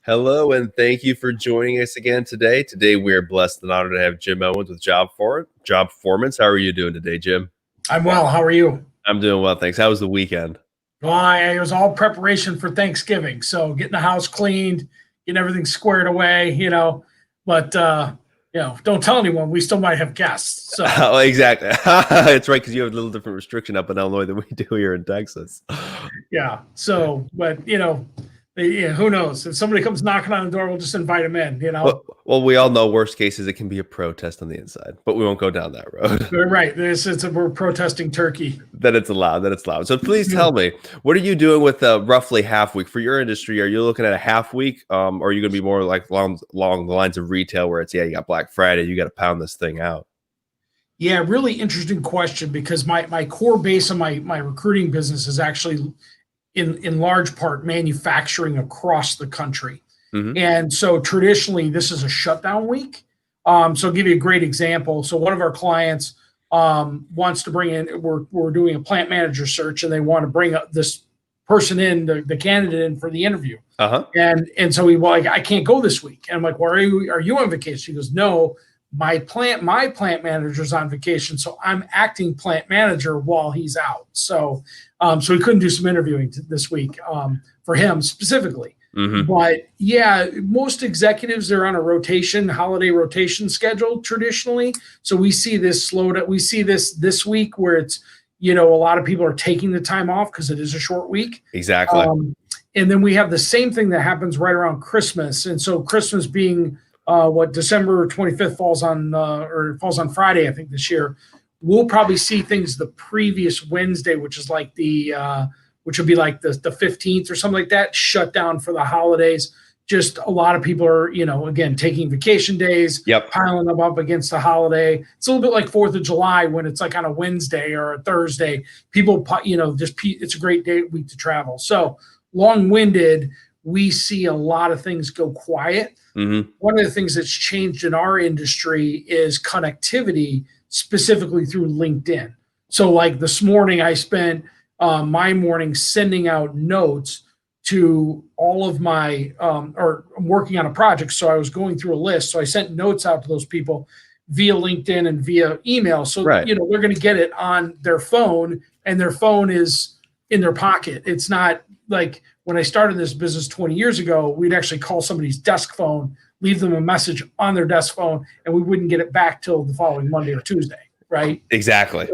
Hello, and thank you for joining us again today. Today, we are blessed and honored to have Jim Owens with JobFormance. How are you doing today, Jim? I'm well. How are you? I'm doing well, thanks. How was the weekend? Well, it was all preparation for Thanksgiving. So getting the house cleaned, getting everything squared away, but don't tell anyone. We still might have guests. So Oh, exactly. It's right, because you have a little different restriction up in Illinois than we do here in Texas. yeah. So, but who knows? If somebody comes knocking on the door, we'll just invite them in. Well, we all know worst cases it can be a protest on the inside, but we won't go down that road. Right. We're protesting turkey. That it's allowed. So please tell me, what are you doing with roughly half week for your industry? Are you looking at a half week, or are you going to be more like along the lines of retail, where it's you got Black Friday, you got to pound this thing out? Yeah, really interesting question, because my core base of my recruiting business is actually in large part manufacturing across the country. Mm-hmm. And so traditionally this is a shutdown week. So I'll give you a great example. So one of our clients wants to bring in, we're doing a plant manager search, and they want to bring up this person in, the candidate in for the interview. Uh-huh. And so I can't go this week. And I'm like, well, are you on vacation? He goes, no, my plant manager's on vacation, so I'm acting plant manager while he's out. So we couldn't do some interviewing this week for him specifically. Mm-hmm. But yeah, most executives are on a holiday rotation schedule traditionally. So we see this slowdown. We see this week where it's, a lot of people are taking the time off because it is a short week. Exactly. And then we have the same thing that happens right around Christmas. And so Christmas being December 25th falls on Friday, I think this year, we'll probably see things the previous Wednesday, which is like which would be like the 15th or something like that, shut down for the holidays. Just a lot of people are, again, taking vacation days, piling them up against the holiday. It's a little bit like 4th of July when it's like on a Wednesday or a Thursday. People, it's a great week to travel. So long-winded, we see a lot of things go quiet. Mm-hmm. One of the things that's changed in our industry is connectivity, specifically through LinkedIn. So like this morning, I spent my morning sending out notes to all of my, or I'm working on a project. So I was going through a list. So I sent notes out to those people via LinkedIn and via email. So, they're going to get it on their phone, and their phone is in their pocket. It's not like when I started this business 20 years ago, we'd actually call somebody's desk phone, leave them a message on their desk phone, and we wouldn't get it back till the following Monday or Tuesday. Right. Exactly.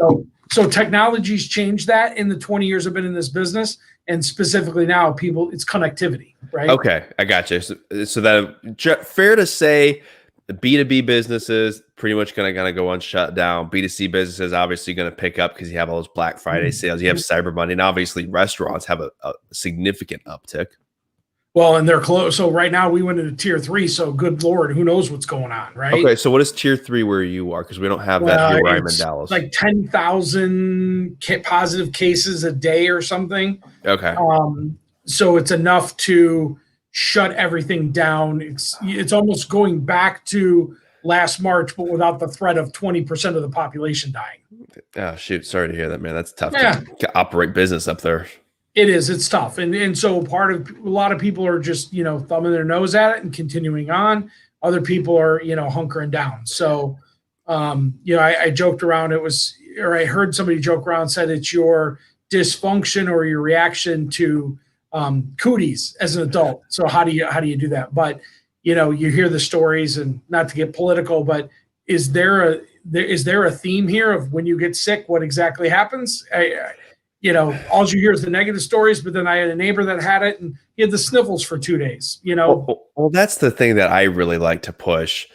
So technology's changed that in the 20 years I've been in this business, and specifically now it's connectivity, right? Okay, I got you. So that fair to say B2B businesses pretty much going to go on shutdown. B2C businesses obviously going to pick up because you have all those Black Friday sales. You have Cyber Monday, and obviously restaurants have a significant uptick. Well, and they're close. So right now we went into tier 3. So good Lord, who knows what's going on, right? Okay, so what is tier 3 where you are? Because we don't have that here where I'm in Dallas. Like 10,000 positive cases a day or something. Okay. So it's enough to shut everything down. It's almost going back to last March, but without the threat of 20% of the population dying. Oh, shoot. Sorry to hear that, man. That's tough to operate business up there. It is. It's tough. And so a lot of people are just, thumbing their nose at it and continuing on. Other people are, hunkering down. So, I joked around. I heard somebody joke around, said it's your dysfunction or your reaction to cooties as an adult. So how do you do that? But, you hear the stories, and not to get political, but is there a theme here of when you get sick, what exactly happens? All you hear is the negative stories, but then I had a neighbor that had it, and he had the sniffles for 2 days, Well, that's the thing that I really like to push.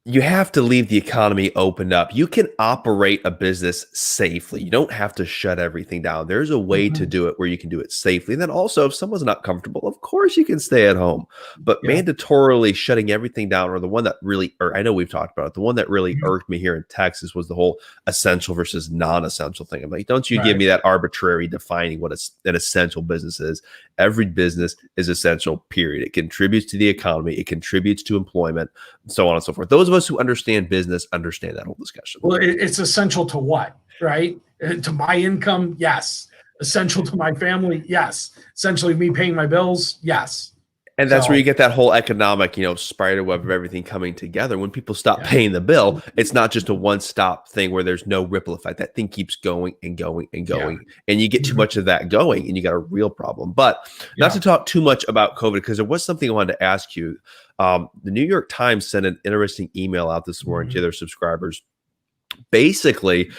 You have to leave the economy opened up. You can operate a business safely. You don't have to shut everything down. There's a way to do it where you can do it safely. And then also, if someone's not comfortable, of course you can stay at home. But mandatorily shutting everything down, or the one that really, or I know we've talked about it, the one that really irked me here in Texas was the whole essential versus non-essential thing. I'm like, don't you give me that arbitrary defining what an essential business is. Every business is essential, period. It contributes to the economy. It contributes to employment, so on and so forth. Those of us who understand business understand that whole discussion. Well, it's essential to what, right? To my income, yes. Essential to my family, yes. Essentially me paying my bills, yes. And that's where So you get that whole economic, spider web of everything coming together. When people stop yeah. paying the bill, it's not just a one-stop thing where there's no ripple effect. That thing keeps going and going and Yeah. going. And you get too Mhm. much of that going and you got a real problem. But not Yeah. to talk too much about COVID, because there was something I wanted to ask you. The New York Times sent an interesting email out this morning to Mhm. their subscribers. Basically,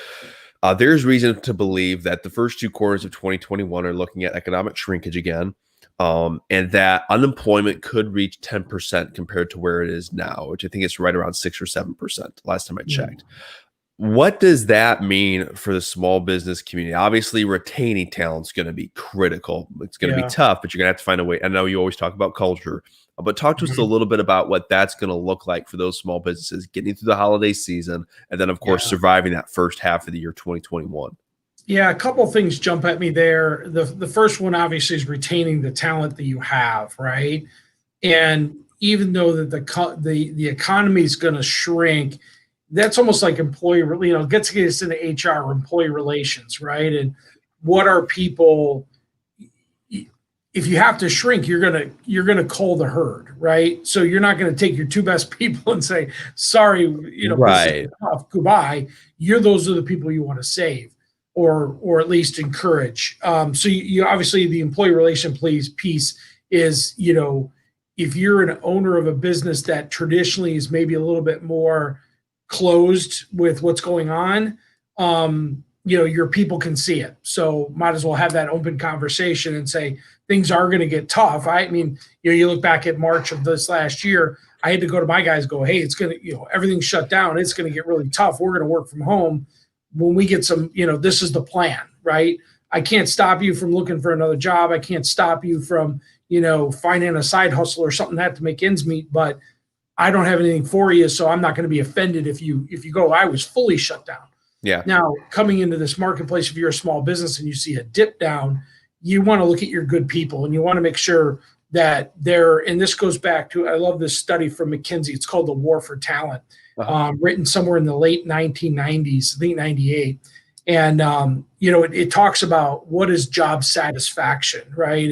there's reason to believe that the first two quarters of 2021 are looking at economic shrinkage again, and that unemployment could reach 10% compared to where it is now, which I think it's right around 6 or 7% last time I Mhm. checked. What does that mean for the small business community? Obviously, retaining talent is going to be critical. It's going to be Yeah. tough, but you're going to have to find a way. I know you always talk about culture, but talk to us a Mhm. little bit about what that's going to look like for those small businesses getting through the holiday season, and then, of course, Yeah. surviving that first half of the year 2021. Yeah, a couple of things jump at me there. The first one obviously is retaining the talent that you have, right? And even though that the economy is going to shrink, that's almost like gets us into HR, employee relations, right? And what are people? If you have to shrink, you're gonna cull the herd, right? So you're not going to take your two best people and say, "Sorry, this is Right. tough. Goodbye." Those are the people you want to save, or at least encourage. So you obviously the employee relation piece is if you're an owner of a business that traditionally is maybe a little bit more closed with what's going on, your people can see it. So might as well have that open conversation and say things are going to get tough. I mean, you look back at March of this last year, I had to go to my guys, go, hey, it's going to, everything's shut down. It's going to get really tough. We're going to work from home. When we get some, this is the plan, right? I can't stop you from looking for another job. I can't stop you from, finding a side hustle or something that to make ends meet, but I don't have anything for you. So I'm not going to be offended if you go, I was fully shut down. Yeah. Now, coming into this marketplace, if you're a small business and you see a dip down, you want to look at your good people and you want to make sure that they're, and this goes back to, I love this study from McKinsey. It's called The War for Talent, written somewhere in the late 1990s, I think 98. And, it talks about what is job satisfaction, right?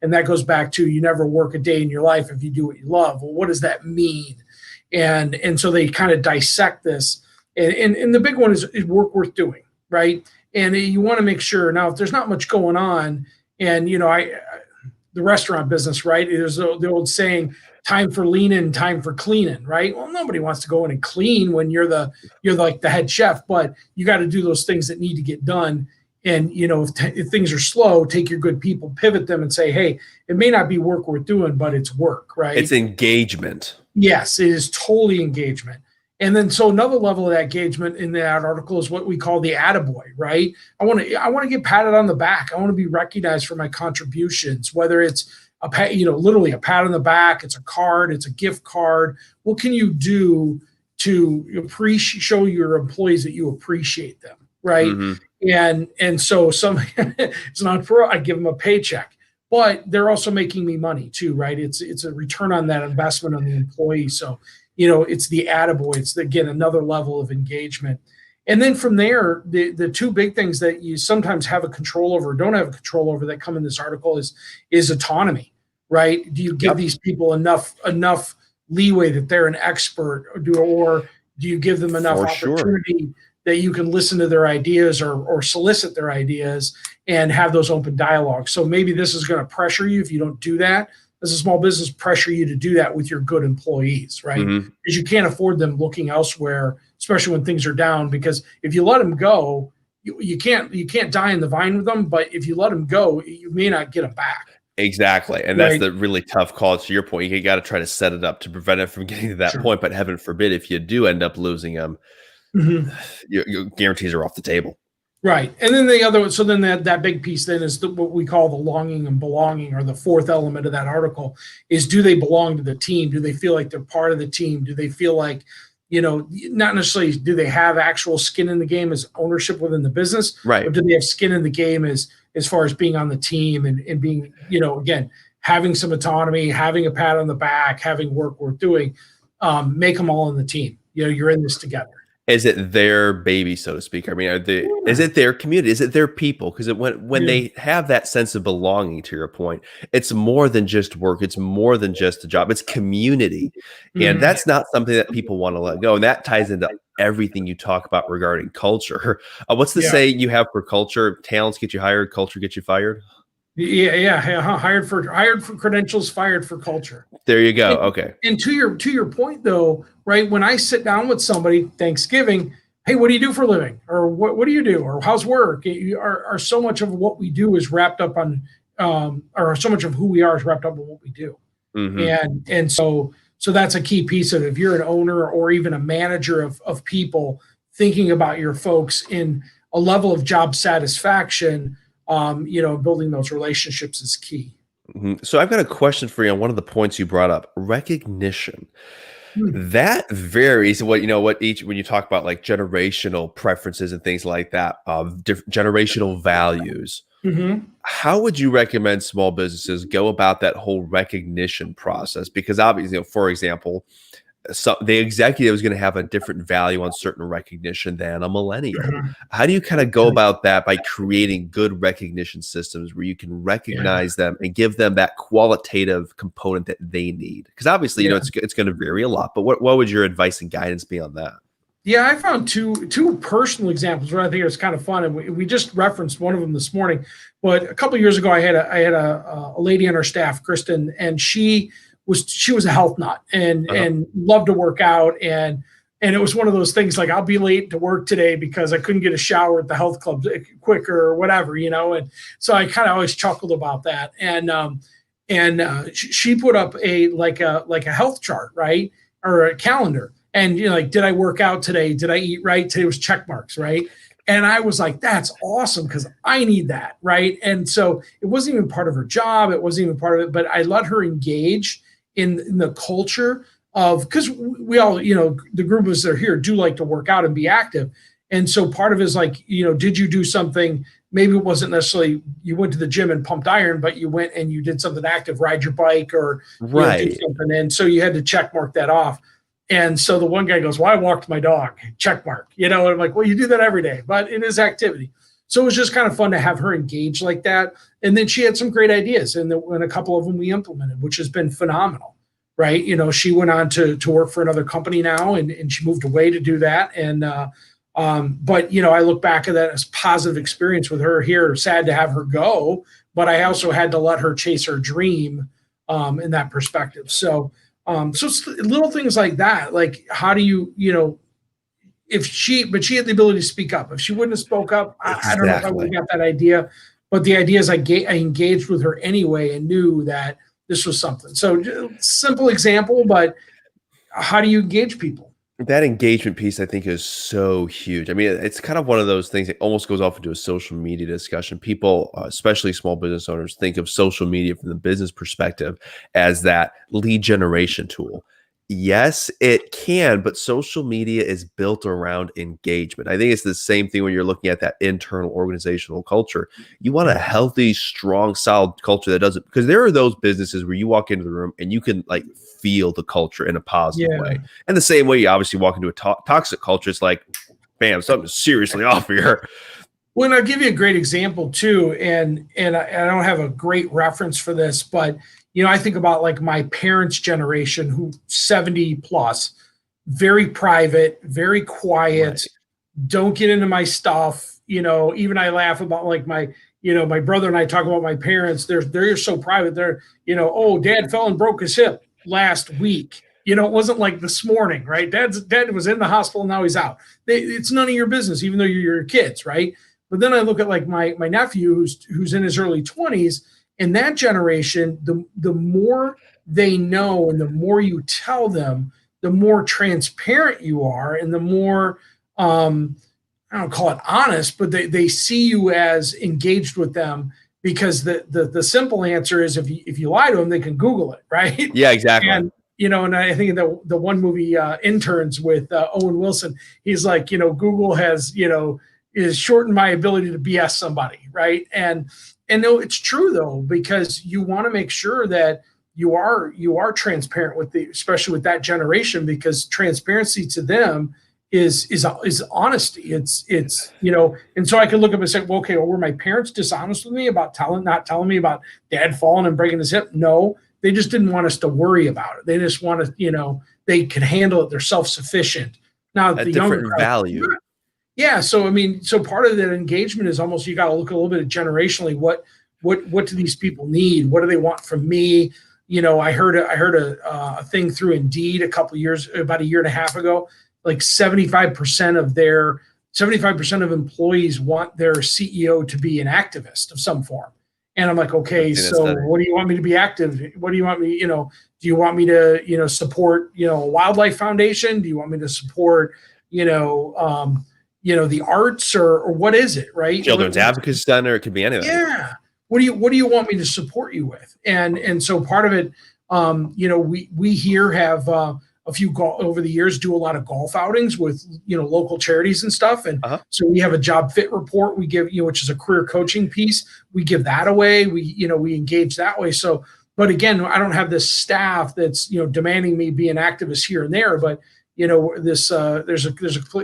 And that goes back to you never work a day in your life if you do what you love. Well, what does that mean? And so they kind of dissect this. And the big one is work worth doing, right? And you want to make sure now if there's not much going on, and the restaurant business, right? There's the old saying, time for leaning, time for cleaning, right? Well, nobody wants to go in and clean when you're like the head chef, but you got to do those things that need to get done. And if things are slow, take your good people, pivot them, and say, hey, it may not be work worth doing, but it's work, right? It's engagement. Yes, it is totally engagement. And then so another level of that engagement in that article is what we call the attaboy, right? I want to get patted on the back. I want to be recognized for my contributions, whether it's literally a pat on the back, it's a card, it's a gift card. What can you do to show your employees that you appreciate them, right? Mm-hmm. And so it's not for I give them a paycheck, but they're also making me money too, right? It's a return on that investment on the employee. So it's the attaboy. It's again another level of engagement. And then from there, the two big things that you sometimes have a control over, or don't have a control over, that come in this article is autonomy, right? Do you give these people enough leeway that they're an expert, or do you give them enough opportunity that you can listen to their ideas or solicit their ideas and have those open dialogues? So maybe this is going to pressure you if you don't do that. As a small business, pressure you to do that with your good employees, right? Mm-hmm. Because you can't afford them looking elsewhere, especially when things are down. Because if you let them go, you can't die in the vine with them. But if you let them go, you may not get them back. Exactly. And that's the really tough call. To your point, you got to try to set it up to prevent it from getting to that point. But heaven forbid, if you do end up losing them, your guarantees are off the table. Right. And then the other one, so then that big piece then is what we call the longing and belonging, or the fourth element of that article is, do they belong to the team? Do they feel like they're part of the team? Do they feel like, not necessarily do they have actual skin in the game as ownership within the business, right? But do they have skin in the game as far as being on the team and being, again, having some autonomy, having a pat on the back, having work worth doing, make them all in the team. You're in this together. Is it their baby, so to speak? I mean, is Yeah. it their community? Is it their people? Because when Yeah. they have that sense of belonging, to your point, it's more than just work. It's more than just a job. It's community, and Mhm. that's not something that people want to let go. And that ties into everything you talk about regarding culture. What's the Yeah. saying you have for culture? Talents get you hired, culture gets you fired. Yeah, yeah, hired for credentials, fired for culture. There you go. And, Okay. and to your point though, right? When I sit down with somebody, Thanksgiving, hey, what do you do for a living, or what do you do, or how's work? Are so much of what we do is wrapped up on, or so much of who we are is wrapped up in what we do, Hmm. and so that's a key piece of it. If you're an owner or even a manager of people, thinking about your folks in a level of job satisfaction, building those relationships is key. So I've got a question for you on one of the points you brought up: recognition. Hmm. That varies what what each when you talk about like generational preferences and things like that, generational values. Hmm. How would you recommend small businesses go about that whole recognition process? Because obviously, for example, the executive is going to have a different value on certain recognition than a millennial. Hmm. How do you kind of go about that by creating good recognition systems where you can Yeah. recognize them and give them that qualitative component that they need? Because obviously, Yeah. it's going to vary a lot. But what would your advice and guidance be on that? Yeah, I found two personal examples where I think it's kind of fun, and we just referenced one of them this morning. But a couple of years ago, I had a lady on our staff, Kristen, and she was a health nut and Uh-huh. and loved to work out, and it was one of those things like I'll be late to work today because I couldn't get a shower at the health club quicker or whatever. And so I kind of always chuckled about that, and she put up a health chart, right, or a calendar, and like, did I work out today? Did I eat right? Today was check marks, right? And I was like, that's awesome because I need that, right? And so it wasn't even part of her job, it wasn't even part of it, but I let her engage in the culture of, because we all, the group of us that are here do like to work out and be active. And so part of it is like, did you do something? Maybe it wasn't necessarily you went to the gym and pumped iron, but you went and you did something active, ride your bike, or do Right. something. And so you had to check mark that off. And so the one guy goes, well, I walked my dog, check mark. And I'm like, well, you do that every day, but it is activity. So it was just kind of fun to have her engage like that. And then she had some great ideas, and a couple of them we implemented, which has been phenomenal, right? She went on to work for another company now, and she moved away to do that. But I look back at that as positive experience with her here. Sad to have her go, but I also had to let her chase her dream, in that perspective. So it's little things like that. Like, how do but she had the ability to speak up. If she wouldn't have spoke up, I don't know if I would Exactly. have got that idea. But the idea is I engaged with her anyway and knew that this was something. So simple example, but how do you engage people? That engagement piece, I think, is so huge. I mean, it's kind of one of those things that almost goes off into a social media discussion. People, especially small business owners, think of social media from the business perspective as that lead generation tool. Yes, it can, but social media is built around engagement. I think it's the same thing when you're looking at that internal organizational culture. You want a Yeah. healthy, strong, solid culture that doesn't, because there are those businesses where you walk into the room and you can like feel the culture in a positive Yeah. way. And the same way you obviously walk into a toxic culture, it's like, bam, something's seriously off here. Well, and I'll give you a great example too, and I don't have a great reference for this, but I think about like my parents' generation, who 70 plus, very private, very quiet, Right. don't get into my stuff. Even I laugh about like my brother and I talk about my parents. They're so private. Oh, dad fell and broke his hip last week. It wasn't like this morning, right? Dad was in the hospital, now he's out. It's none of your business, even though you're your kids, right? But then I look at like my nephew who's in his early 20s, and that generation, the more they know and the more you tell them, the more transparent you are, and the more, I don't call it honest, but they see you as engaged with them, because the simple answer is, if you lie to them, they can Google it, right? Yeah, exactly. And I think in the one movie, Interns, with Owen Wilson, he's like, Google has, is shortened my ability to BS somebody, right? And no, it's true though, because you want to make sure that you are transparent with especially with that generation, because transparency to them is honesty. It's and so I can look up and say, well, okay, well, were my parents dishonest with me about not telling me about dad falling and breaking his hip? No, they just didn't want us to worry about it. They just wanted, they could handle it. They're self-sufficient. Now A the younger different crowd, value. yeah. So I mean, so part of that engagement is almost you got to look a little bit at generationally what do these people need? What do they want from me? I heard a thing through Indeed about a year and a half ago. Like 75% of employees want their CEO to be an activist of some form. And I'm like, I've okay, seen that so study. what do you want me to be active? What do you want me, do you want me to, support, a wildlife foundation? Do you want me to support, the arts or what is it? Right. Children's Advocacy Center, it could be anything. Yeah. What do you want me to support you with? And so part of it, we here have a few over the years do a lot of golf outings with local charities and stuff, and Uh-huh. so we have a job fit report we give, which is a career coaching piece. We give that away. We engage that way. So, but again, I don't have this staff that's demanding me be an activist here and there. But this there's a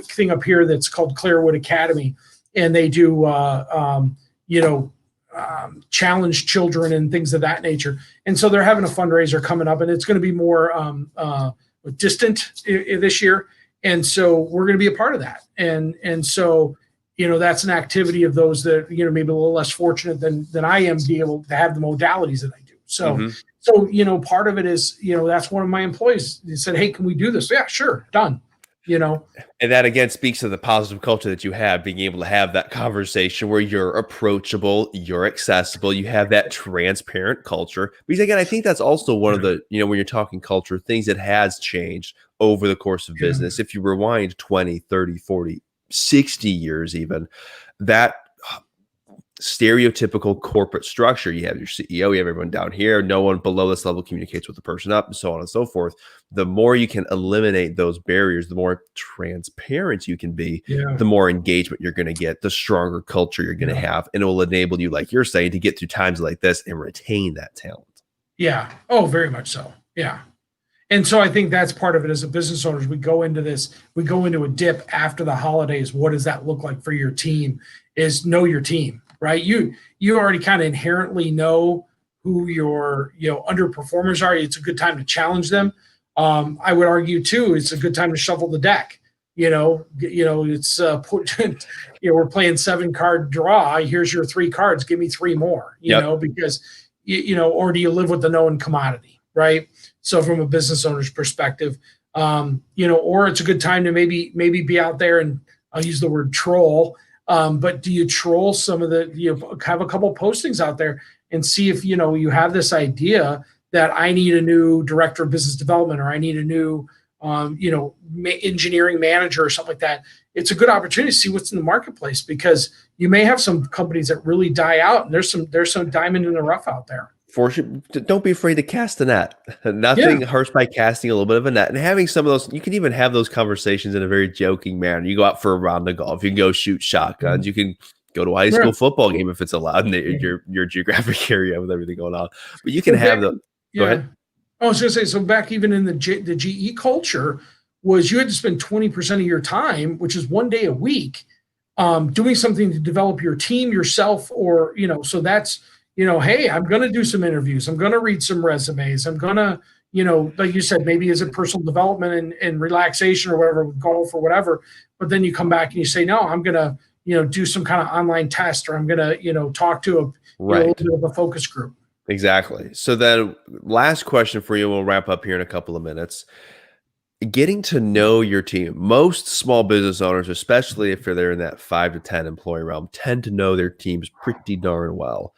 thing up here that's called Clairwood Academy, and they do challenge children and things of that nature. And so they're having a fundraiser coming up, and it's going to be more distant this year. And so we're going to be a part of that. And so, that's an activity of those that, maybe a little less fortunate than I am to be able to have the modalities that I do. So, part of it is, that's one of my employees. They said, hey, can we do this? Yeah, sure. Done. And that again speaks to the positive culture that you have, being able to have that conversation where you're approachable, you're accessible, you have that transparent culture. Because again, I think that's also one of the, when you're talking culture, things that has changed over the course of business. If you rewind 20, 30, 40, 60 years even, that stereotypical corporate structure, you have your CEO, you have everyone down here, no one below this level communicates with the person up, and so on and so forth. The more you can eliminate those barriers, the more transparent you can be, the more engagement you're going to get, the stronger culture you're going to have, and it will enable you, like you're saying, to get through times like this and retain that talent. Yeah. Oh, very much so. Yeah. And so I think that's part of it. As a business owners, we go into a dip after the holidays. What does that look like for your team? Is know your team, right? You already kind of inherently know who your underperformers are. It's a good time to challenge them. I would argue too, it's a good time to shuffle the deck. It's we're playing 7-card draw. Here's your 3 cards. Give me 3 more. Because or do you live with the known commodity, right? So from a business owner's perspective, or it's a good time to maybe be out there, and I'll use the word troll. But do you troll some of have a couple postings out there and see if, you have this idea that I need a new director of business development, or I need a new, engineering manager or something like that. It's a good opportunity to see what's in the marketplace, because you may have some companies that really die out, and there's some diamond in the rough out there. For sure, don't be afraid to cast a net. Nothing hurts by casting a little bit of a net and having some of those. You can even have those conversations in a very joking manner. You go out for a round of golf. You can go shoot shotguns. You can go to a high school football game if it's allowed in your geographic area with everything going on. But you can have the. Go ahead. I was going to say, so back even in the GE culture, was you had to spend 20% of your time, which is 1 day a week, doing something to develop your team, yourself, or so that's. Hey, I'm going to do some interviews. I'm going to read some resumes. I'm going to, like you said, maybe is it personal development and relaxation or whatever, golf or whatever. But then you come back and you say, no, I'm going to, do some kind of online test, or I'm going to, talk to a little bit of a focus group. Exactly. So then last question for you, we'll wrap up here in a couple of minutes. Getting to know your team. Most small business owners, especially if they're in that 5 to 10 employee realm, tend to know their teams pretty darn well.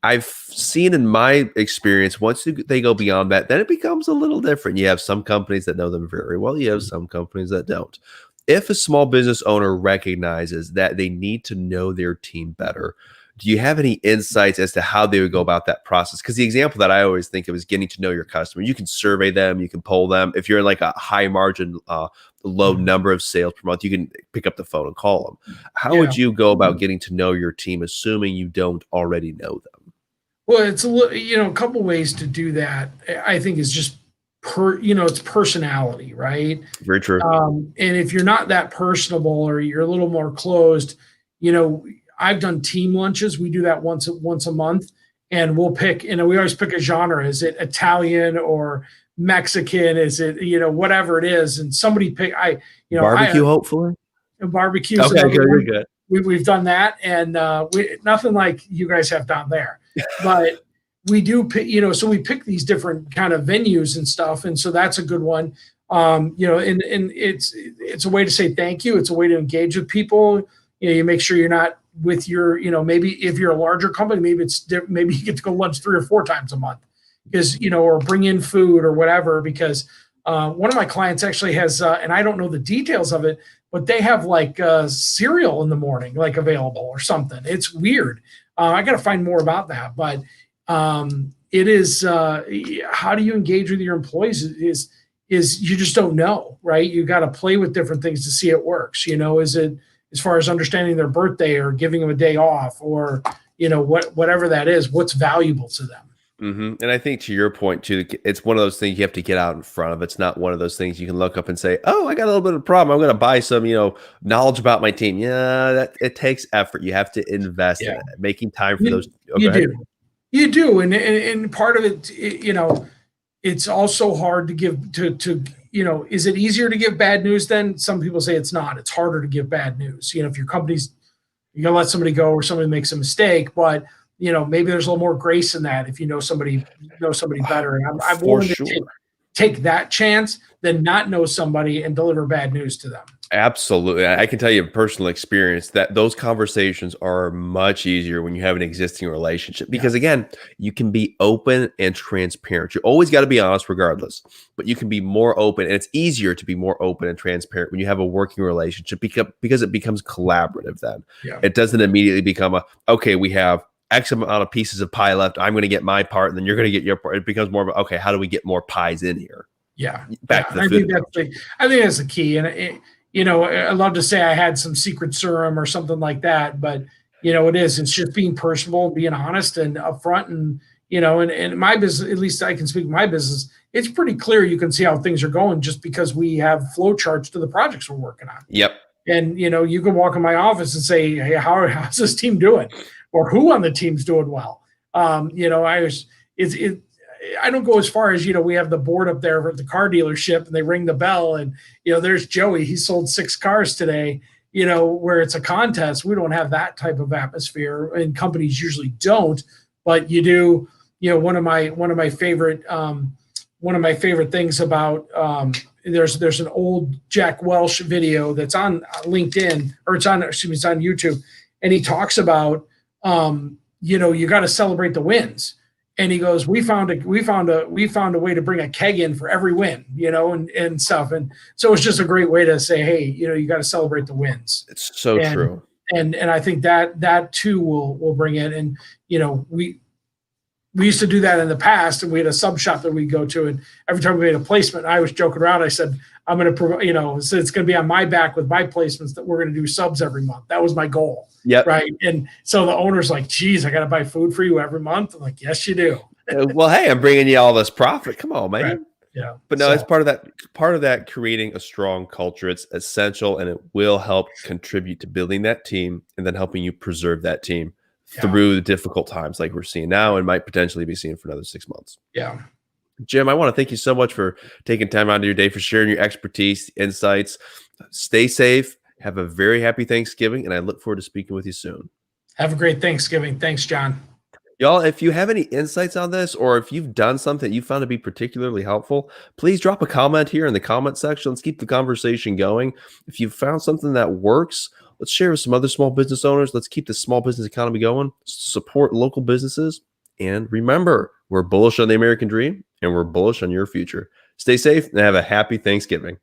I've seen in my experience, once they go beyond that, then it becomes a little different. You have some companies that know them very well. You have some companies that don't. If a small business owner recognizes that they need to know their team better, do you have any insights as to how they would go about that process? Because the example that I always think of is getting to know your customer. You can survey them, you can poll them. If you're in like a high margin, low number of sales per month, you can pick up the phone and call them. How would you go about getting to know your team, assuming you don't already know them? Well, it's a couple ways to do that. I think is just it's personality, right? Very true. And if you're not that personable or you're a little more closed, you know, I've done team lunches. We do that once a month, and we'll pick. We always pick a genre. Is it Italian or Mexican? Is it whatever it is? And somebody pick. I Barbecue, hopefully. barbecue is Okay, another good, one. good, good. We've done that, and nothing like you guys have down there, but we do pick, so we pick these different kind of venues and stuff, and so that's a good one. And it's a way to say thank you. It's a way to engage with people. You make sure you're not with your, maybe if you're a larger company, maybe you get to go lunch 3 or 4 times a month, because or bring in food or whatever. Because one of my clients actually has, and I don't know the details of it, but they have like cereal in the morning, like available or something. It's weird. I got to find more about that, but it is how do you engage with your employees is you just don't know, right? You got to play with different things to see it works. Is it as far as understanding their birthday or giving them a day off, or whatever that is, what's valuable to them. And I think to your point too, it's one of those things you have to get out in front of. It's not one of those things you can look up and say, "Oh, I got a little bit of a problem. I'm going to buy some, knowledge about my team." Yeah, that it takes effort. You have to invest in it, making time for those. You do, and part of it, it's also hard to give to. Is it easier to give bad news then? Some people say it's not. It's harder to give bad news. If your company's, you're gonna let somebody go or somebody makes a mistake, but maybe there's a little more grace in that if you know somebody better. And I'm willing to take that chance than not know somebody and deliver bad news to them. Absolutely. I can tell you personal experience that those conversations are much easier when you have an existing relationship, because again, you can be open and transparent. You always got to be honest regardless, but you can be more open, and it's easier to be more open and transparent when you have a working relationship, because it becomes collaborative then. It doesn't immediately become okay, we have X amount of pieces of pie left. I'm going to get my part, and then you're going to get your part. It becomes more of okay, how do we get more pies in here? Back to the food. I think that's the key. And I love to say I had some secret serum or something like that, but it's just being personable, being honest and upfront. And, and my business, at least I can speak my business, it's pretty clear. You can see how things are going just because we have flow charts to the projects we're working on. And, you can walk in my office and say, "Hey, how's this team doing?" Or who on the team's doing well. I don't go as far as, we have the board up there at the car dealership and they ring the bell and, there's Joey, he sold 6 cars today, where it's a contest. We don't have that type of atmosphere, and companies usually don't, but you do. One of my favorite things about, there's an old Jack Welch video that's on LinkedIn, or it's on YouTube. And he talks about, you got to celebrate the wins. And he goes, we found a way to bring a keg in for every win, and stuff. And so it's just a great way to say, hey, you got to celebrate the wins. It's so true. And I think that too will bring it. And, we used to do that in the past, and we had a sub shop that we'd go to, and every time we made a placement, I was joking around. I said, I'm going to, so it's going to be on my back with my placements that we're going to do subs every month. That was my goal. Right. And so the owner's like, geez, I got to buy food for you every month. I'm like, yes, you do. Well, hey, I'm bringing you all this profit. Come on, man. Right. Yeah. But no, it's part of that creating a strong culture. It's essential, and it will help contribute to building that team and then helping you preserve that team through the difficult times like we're seeing now and might potentially be seeing for another 6 months. Jim, I want to thank you so much for taking time out of your day, for sharing your expertise, insights. Stay safe. Have a very happy Thanksgiving, and I look forward to speaking with you soon. Have a great Thanksgiving. Thanks, John. Y'all, if you have any insights on this, or if you've done something that you found to be particularly helpful, please drop a comment here in the comment section. Let's keep the conversation going. If you've found something that works, let's share with some other small business owners. Let's keep the small business economy going, support local businesses, and remember, we're bullish on the American dream, and we're bullish on your future. Stay safe and have a happy Thanksgiving.